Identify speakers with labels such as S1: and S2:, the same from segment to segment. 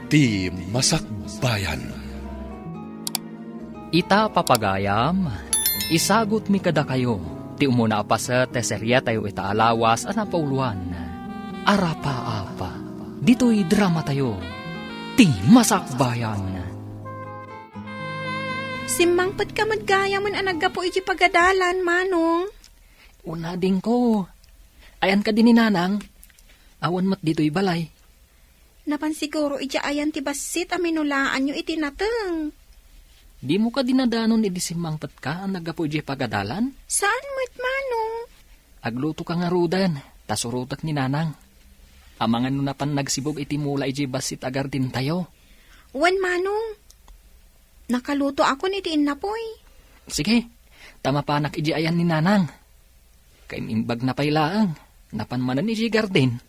S1: Ti Masakbayan.
S2: Ita papagayam, isagot mi kada kayo, ti umuna pa sa teserya tayo ita alawas at napauluan. Arapa-apa, dito'y drama tayo, ti Masakbayan.
S3: Simmangpet ka madgaya man anagga po iti pagadalan, Manong.
S2: Una din ko, ayan ka din ni Nanang, awan mat dito'y balay.
S3: Napansiguro iti ayan ti basit aminulaan nyo iti nateng.
S2: Di mo ka dinadanon idisimmangpet ka ang nagapo iti pagadalan?
S3: Saan mo't, Manong?
S2: Agluto ka nga rudan, tasurutak ni Nanang. Amangan no napan nagsibog iti mula iti basit agar din tayo.
S3: Wan, Manong. Nakaluto ako ni tiin na poy.
S2: Sige, tama panak iti ayan ni Nanang. Kaimimbag na pailaang, napanmanan iti garden.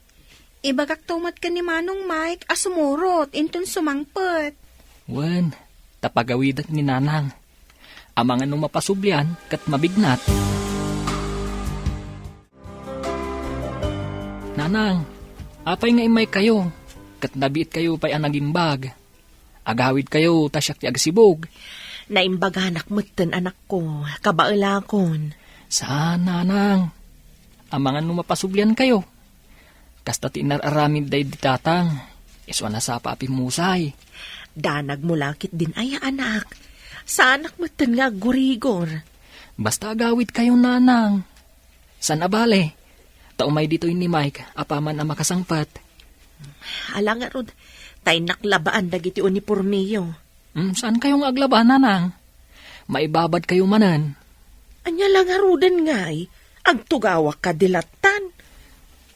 S3: Ibagak tumat ka ni Manong Mike asumurot intun sumangpet.
S2: Wan, tapagawidat ni Nanang. Amangan no mapasublian kat mabignat. Nanang, apay nga imay kayo, kat nabiit kayo pa'y anagimbag. Agawid kayo, tasyak ti agsibog.
S4: Naimbaganak mo't anak ko, kabailakon.
S2: Saan, Nanang? Amangan no mapasublian kayo. Kasta tinararamid day ditatang, iswa na sa papimusay.
S4: Danag mo lakit din ay anak. Sa anak mo't nga gurigor.
S2: Basta agawid kayo, Nanang. San abale? Taumay dito ni Mike, apaman ang makasangpat.
S4: Alang nga rod, tay naklabaan dagiti unipormiyo.
S2: Saan kayong aglaban, Nanang? Maibabad kayo manan.
S4: Anya lang nga rodan nga'y, agtugawak ka dilatan.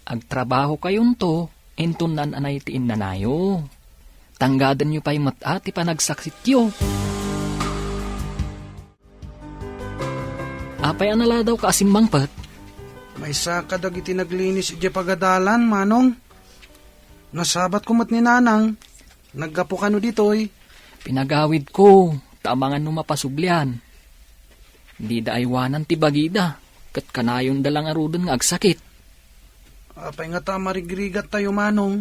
S2: Agtrabaho kayon to, intunan anay tiin nanayo. Tanggadan nyo pa'y mata, ti panagsaksit yo. Apay anala daw ka asimmangpat?
S5: May saka dagiti naglinis iti pagadalan, Manong. Nasabat ko mat ni Nanang. Naggapo ka no ditoy.
S2: Pinagawid ko, tamangan no mapasublian. Di da aywanan ti bagida, kat kanayon dalang arudan nga agsakit.
S5: Apay nga ta marigrigat tayo, Manong.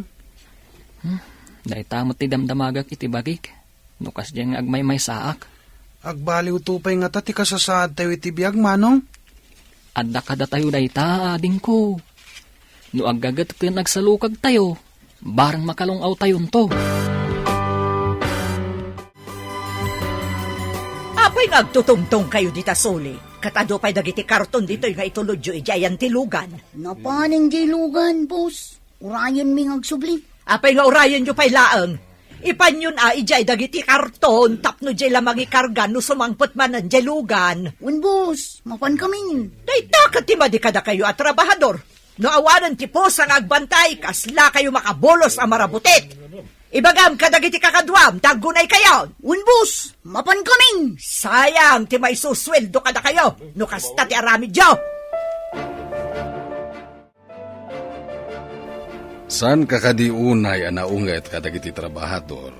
S2: Dahil tamot ti damdamagak iti bagik. Nukas dyan nga agmay may saak.
S5: Agbaliw tupay nga ta ti kasasaad tayo iti biyag, Manong.
S2: Adda kada tayo dahi ta, ading ko. No aggagat ka nagsalukag tayo, barang makalungaw tayon to.
S4: Apay nga agtutungtong kayo dita soli. Katado pa'y dagiti karton dito nga itulodyo ijayan tilugan.
S6: Napaning dilugan, boss. Urayan mi agsubli.
S4: Apay nga urayan nyo pa'y laang. Ipanyon ijay dagiti karton tapno jay lamang ikargan no sumangpot manan jay lugan.
S6: Wan, boss. Mapan kami.
S4: Dayta katimadi kada kayo at trabahador. No awanan ti pos ang agbantay kasla kayo makabolos ang marabutit. Ibagam kadagiti kakadwam, tagunay kayo.
S6: Wan, boss. Mapan kami.
S4: Sayang ti may susweldo kada kayo. No kasta ti aramid yo.
S1: San kakadiunay anaunget kadagiti trabahador?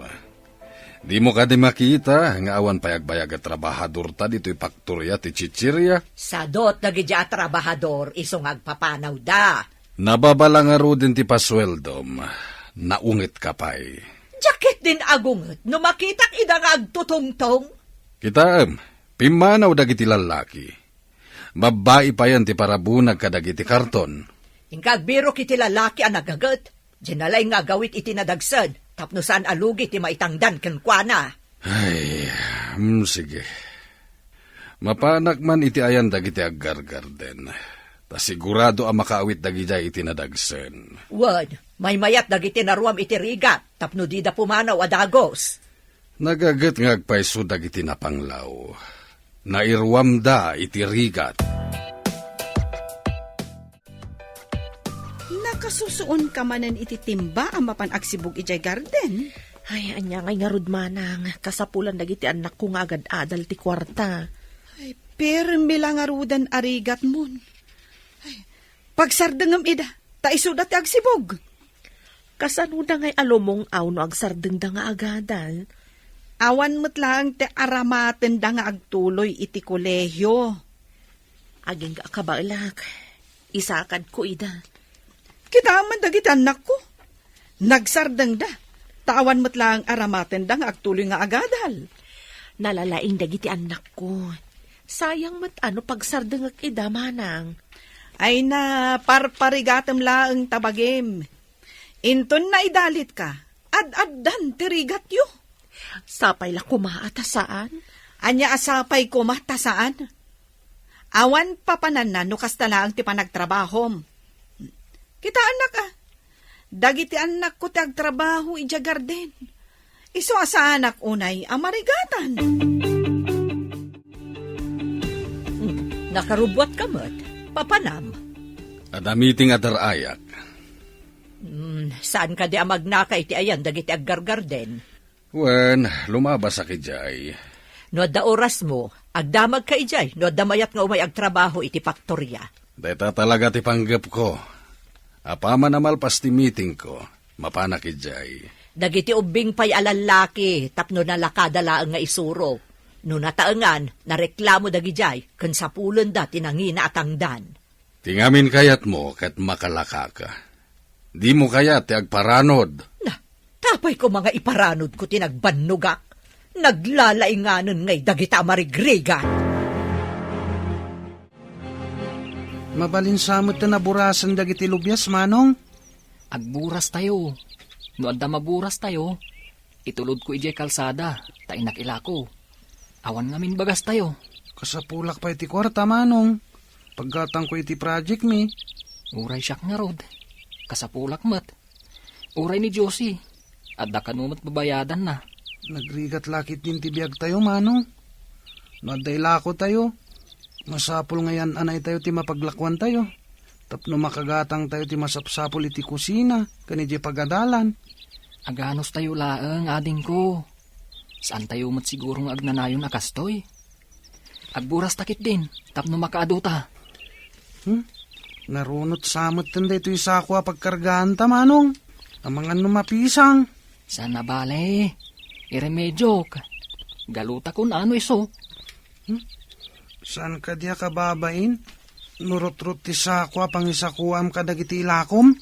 S1: Di mo kadi makita nga awan payagbayag at trabahador ta dito'y paktorya ti chichirya?
S4: Sadot dagiti a trabahador isong agpapanaw da.
S1: Nababala nga ro din ti pasweldom. Naungit ka pa'y.
S4: Jacket din agunget no makitak idang agtutungtong.
S1: Kitaam, pimanaw dagiti lalaki. Babae pa yan ti parabunag kadagiti karton.
S4: Ingkagbiro kiti lalaki ang nagagat. Dinalay nga gawit iti nadagsad. Tapno saan alugi ti maitangdan kenkwana.
S1: Ay, sige. Mapanak man iti ayan dagiti aggargarden. Ta sigurado ang makaawit dagiti iti nadagsen.
S4: Wad, may mayat dagiti naruam iti rigat. Tapno di da pumanaw adagos.
S1: Nagagat nga agpaiso dagiti napanglaw. Nairwam da iti rigat.
S7: Nakasusuon ka manan iti timba ang mapan agsibog ijay garden.
S4: Ay, anya ngay nga rudmanang. Kasapulan dagiti anak ko nga agad adal ti kwarta.
S7: Ay, pero milangarudan arigat mon. Ay, pagsardengam ida, taisuda ti agsibog.
S4: Kasano da ngay alomong aw no agsardeng da nga agadal?
S7: Awan mo't lang ti aramaten da nga agtuloy iti kolehyo.
S4: Aging kabalak. Isakad ko ida.
S7: Kita man dagiti anak ko. Nagsardeng da. Tawan mo't lang aramaten dang agtuloy nga agadal.
S8: Nalalaing dagiti anak ko. Sayang mat ano pagsardengak ida manang.
S7: Ay na parparigatem laeng tabagim. Inton na idalit ka, ad-addan tirigat yu.
S8: Sapay la kumaata saan?
S7: Anya asapay ko matasaan. Awan papanan na no kastala ang ti panagtrabahom. Kita anak dagiti anak ko ti agtrabaho ija garden. Iso asa anak unay amarigatan.
S4: Nakarubwat ka mo't, papanam.
S1: Adamiting adarayak.
S4: Saan ka di amagnaka iti ayan dagiti aggargarden?
S1: Wen, lumabas sa kijay.
S4: No da oras mo, agdamag ka ijay, no da mayat nga umay agtrabaho iti faktorya.
S1: Deta talaga ti panggap ko. Apama namal pas ti meeting ko, mapanak kijay.
S4: Dagiti ubing pay alalaki, tapno na lakadalaang nga isuro. No nataengan, nareklamo dagijay, ken sapulon da tinangina atangdan.
S1: Tingamin kayat mo kat makalaka ka. Di mo kayat ti agparanod.
S4: Na, tapay ko mga iparanod ko tinagbannugak. Naglalainganon ngay dagita marigrigan.
S5: Mabalinsamot na naburasan dagiti lubyas, manong.
S2: Agburas tayo. No adda maburas tayo, itulod ko ijay kalsada, tainak ilako. Awan ngamin bagas tayo.
S5: Kasapulak pa iti kwarta, manong. Paggatang ko iti project mi.
S2: Uray siyak nga rod. Kasapulak mat. Uray ni Josie. Adda kanumat babayadan na.
S5: Nagrigat lakit din tibiyag tayo, manong. Naday lako tayo. Masapul ngayon anay tayo ti mapaglakwan tayo. Tapno makagatang tayo ti masapsapul iti kusina. Kanidya pagadalan.
S2: Aganos tayo laeng, ading ko. Saan tayo mat sigurong agnanayon akastoy? Agburas takit din, tapno makaaduta.
S5: Narunot samot tanda ito isakwa pagkargaan ta, manong. Ang mga numapisang.
S2: Sana bale, iremedyo ka. Galuta kun ano iso.
S5: Saan ka diya kababain? Nurot-rot ti sakwa pang isakuam ka dagiti ilakom?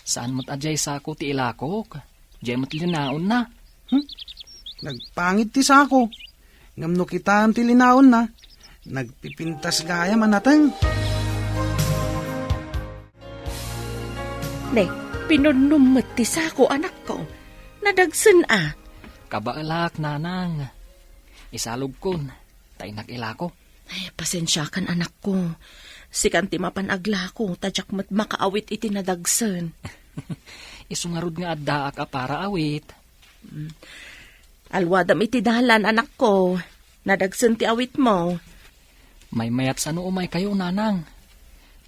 S2: Saan mo't adjay sako ti ilakok? Diyay mo't linaon na.
S5: Nagpangit ti sako. Ngamno kita ang tilinaon na. Nagpipintas gaya manatang.
S8: Ne, pinunumot ti sako anak ko. Nadagsan
S2: Kabaalak, nanang. Isalog kun, tainak ilako.
S8: Ay, pasensya kan anak ko. Sikan ti mapanagla ko, tadyak mat makaawit iti nadagsan.
S2: Isungarod nga adda ka para awit.
S8: Alwadam iti dalan anak ko. Nadagsan ti awit mo.
S2: May mayat sa umay kayo, nanang.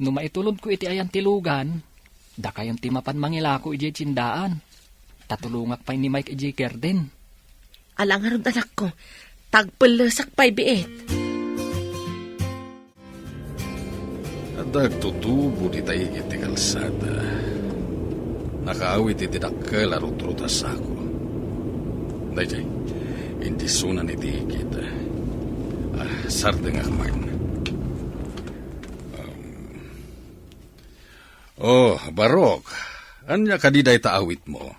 S2: No maitulod ko iti ayan tilugan, da kayon ti mapan mangilako iti tsindaan. Tatulungak pa'y ni Mike iti Garden.
S8: Alangarod anak ko, tagpalasak pa'y biit.
S1: Dagtutubo di tayo iti kalsada. Nakaawit iti dakkel arut-rutas ako. Dayjay, hindi sunan iti kita. Sardeng akman. Barok. Anya kadiday taawit mo?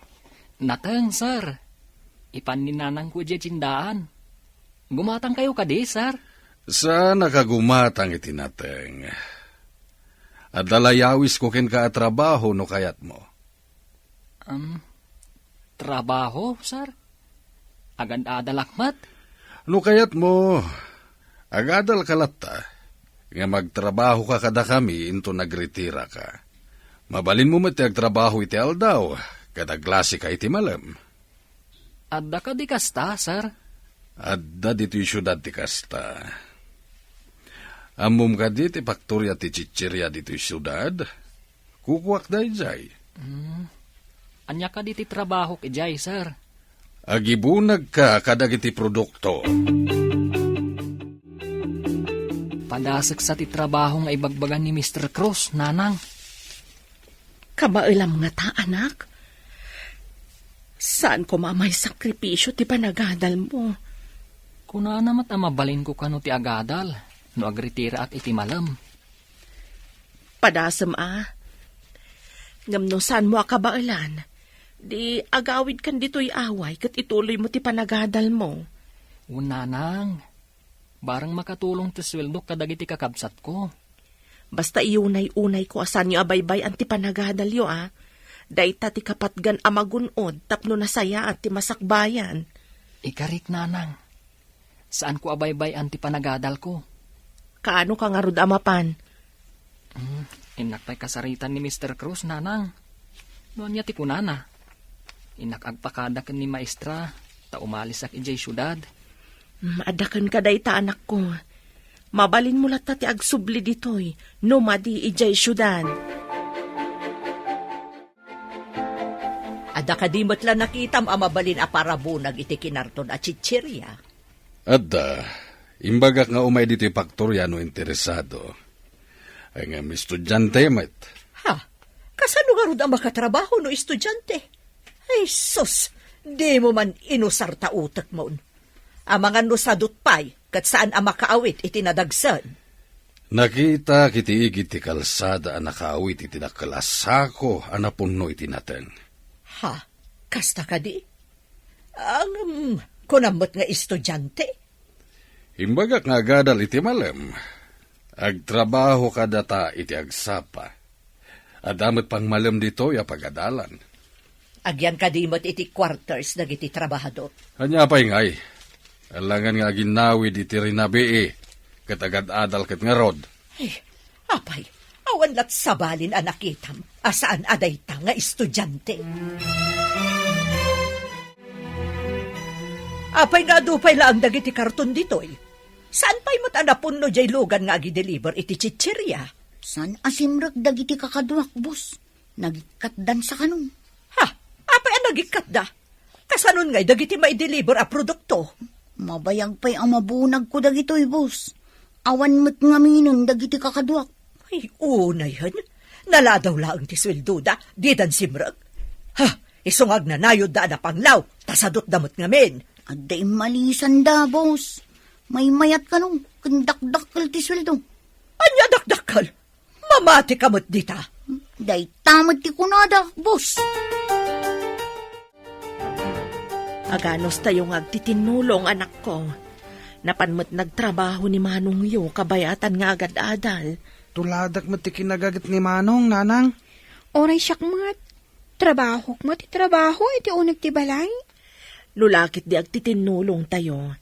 S2: Natang, sir. Ipan ni nanang ko iti tsindaan. Gumatang kayo kadi, sir.
S1: Sana kagumatang iti nateng. At dalayawis ko ken ka trabaho no kayat mo.
S2: Trabaho, sir? Agad-adalakmat?
S1: No kayat mo, agadal kalata. Nga magtrabaho ka kada kami into nagretira ka. Mabalin mo mati agtrabaho iti aldaw, kada glasi ka iti malam.
S2: Adda ka di kasta, sir?
S1: Adda dito'y syudad ti kasta. Amum ka di ti faktorya ti chichirya dito'y syudad. Kukuak da ijay.
S2: Anya ka di ti trabaho kajay, sir?
S1: Agibunag ka kadag iti produkto.
S2: Padasek sa ti trabaho nga ibagbagan ni Mr. Cruz, nanang.
S8: Kabailam nga ta, anak. Saan ko mamay sakripisyo ti panagadal mo?
S2: Kuna namat mabalin ko kano ti agadal, no agritira ak iti malam.
S8: Padasam ngam no saan mo akabailan, Di agawid kan dito'y away kat ituloy mo ti panagadal mo.
S2: Unanang, barang makatulong ti sweldo kadagiti kakabsat ko.
S8: Basta iunay-unay ko asan yo abaybay ang ti panagadal yo Dayta ti kapatgan amagunod tapno nasaya at ti masakbayan.
S2: Ikarik, nanang. Saan ko abaybay ang ti panagadal ko?
S8: Kaano ka nga rod amapan?
S2: Inakpay kasaritan ni Mr. Cruz, nanang. Noon niya ti kunana. Inakagpakadak ni maestra, ta umalis ak ijay syudad.
S8: Maadakan ka dayta anak ko. Mabalin mo lata ti agsubli ditoy, no madi ijay syudad.
S4: Ada kadimot lang nakitam amabalin a parabunag iti kinarton a chichirya.
S1: Adda, imbagak nga umay dito faktorya no interesado. Ay nga mi estudyante met.
S4: Ha? Kasano nga rod ang makatrabaho no estudyante? Ay sus, di mo man inusar ta utak mo. Ang mga nusadot pay, kat saan ang makaawit itinadagsan.
S1: Nakita kiti igit ti kalsada ang nakaawit iti nakalasako anapunno iti naten.
S4: Ha? Kasta ka di? Ang kunamot nga estudyante?
S1: Imbagak nga gadal iti malem. Agtrabaho ka data iti agsapa. Adamot pang malem dito ya pagadalan.
S4: Agyan kadimot iti quarters nagiti trabahador.
S1: Hanya pa'y ngay. Alangan nga ginawid iti rinabii. Katagad adal kat nga rod.
S4: Ay, apay, awan lat sabalin ang nakitam. Asaan aday ta nga estudyante? Apay nga dupay lang dagiti karton ditoy. Saan pa'y matanapon no jay lugan nga agi-deliver iti chichirya?
S6: San asimrag dagiti kakadwak, boss? Nagikatdan sa kanong.
S4: Ha? Apay ang nagikat da? Kasanon ngay dagiti mai-deliver a produkto?
S6: Mabayag pa'y ang mabunag ko dagitoy, boss. Awan mo't ngaminon dagiti kakadwak.
S4: Ay, unay han. Naladaw laang ti sweldo da, di dan simrag. Ha? Isungag na nayod da na panglaw, tasadot damot ngamin.
S6: Aday malisan da, boss. May mayat ka nung kandakdakal ti sweldo.
S4: Anya dakdakal? Mamati kamot dita.
S6: Day tamad ti kunada, boss.
S8: Aganos tayo nga agtitinulong anak ko. Napanmat nagtrabaho ni Manong yo, kabayatan nga agad-adal.
S5: Tuladak mo ti kinagagat ni Manong, nanang.
S3: Oray siyak mat. Trabaho mo ti trabaho iti unag ti balay.
S8: Lulakit di agtitinulong tayo.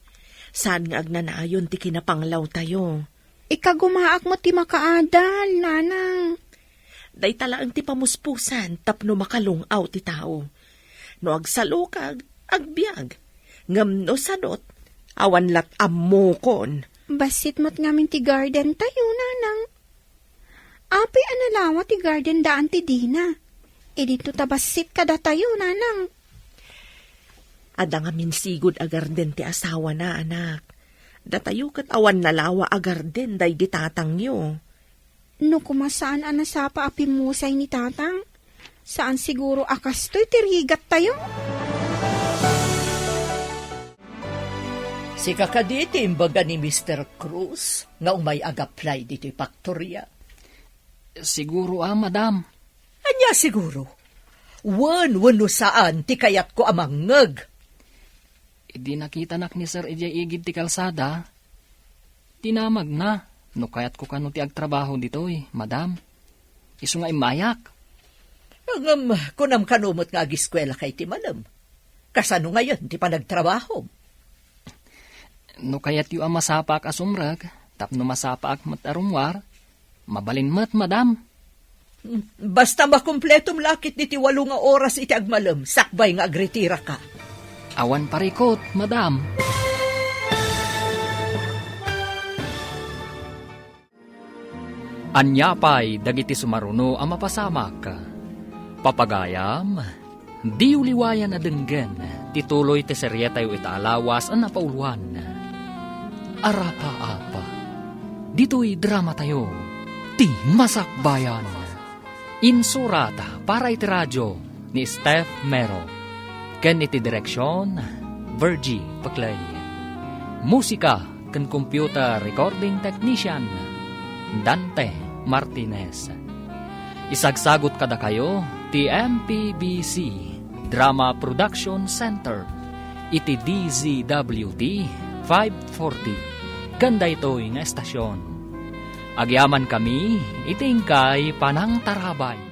S8: Saan nga agnanayon ti kinapanglaw tayo.
S3: Ikagumaak mo ti makaadal, nanang.
S8: Day talaang ti pamuspusan tapno makalungaw ti tao. No agsalukag, agbiag. Ngam no sadot, awan lat ammokon.
S3: Basit mo't ngamin ti garden tayo, nanang. Apay analawa ti garden daan ti Dina. E dito tabasit kada tayo, nanang.
S8: Ada nga minsigod agarden ti asawa na, anak. Datayo kat awan nalawa agarden day di tatang yo.
S3: No kumasaan anasapa apimusay ni tatang? Saan siguro akastoy tirigat tayo?
S4: Si kakaditi imbaga ni Mr. Cruz nga umay ag-apply dito faktorya.
S2: Siguro, madam.
S4: Anya siguro? Wano saan ti kayat ko amangag.
S2: Di nakita nak ni Sir ijay igid ti kalsada. Tinamag na. No kayat ko kano ti agtrabaho ditoy, madam. Isu nga imayak.
S4: Ang kunam kanumot nga agiskwela kay ti malam. Kasano ngayon ti panagtrabaho?
S2: No kayat yu ang masapak asumrag, tapno masapak mat arumwar, mabalin mat, madam.
S4: Basta makumpletong lakit ni ti 8 nga oras iti agmalam, sakbay nga agretira ka.
S2: Awan parikot, madam. Anyapay dagiti sumaruno ang mapasamak. Papagayam, di uliwayan na denggen, tituloy ti seryetayo itaalawas ang napauluan. Arapa-apa, dito'y drama tayo, ti masakbayan. Insurata para iti radyo ni Steph Mero. Ken iti direksyon, Virgie Paclay. Musika ken computer recording technician, Dante Martinez. Isagsagot kada kayo, ti MPBC Drama Production Center. Iti DZWD 540. Ganda ito'y nga estasyon. Agyaman kami, itingkay panang tarabay.